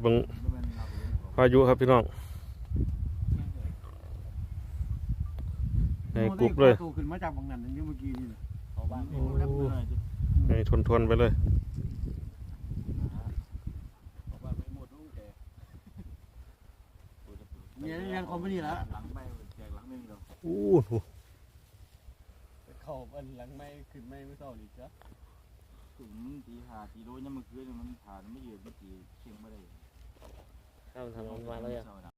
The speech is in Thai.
บังพายุครับพี่น้องในกรุบเลยขึ้นมาจากบางนั้นนี่เมื่อกี้นี่เขาบ้านในทนไปเลยเนี่ยยังเขาไม่ดีแล้วหลังไม่แจกหลังนึงเดียวเขาเป็นหลังไม่ขึ้นไม่เศร้าหรือจ๊ะถึงตีหาตีโดยังเมื่อคืนมันผ่านไม่ยืดไม่ตีเชียงไม่ได้ทำมาเลย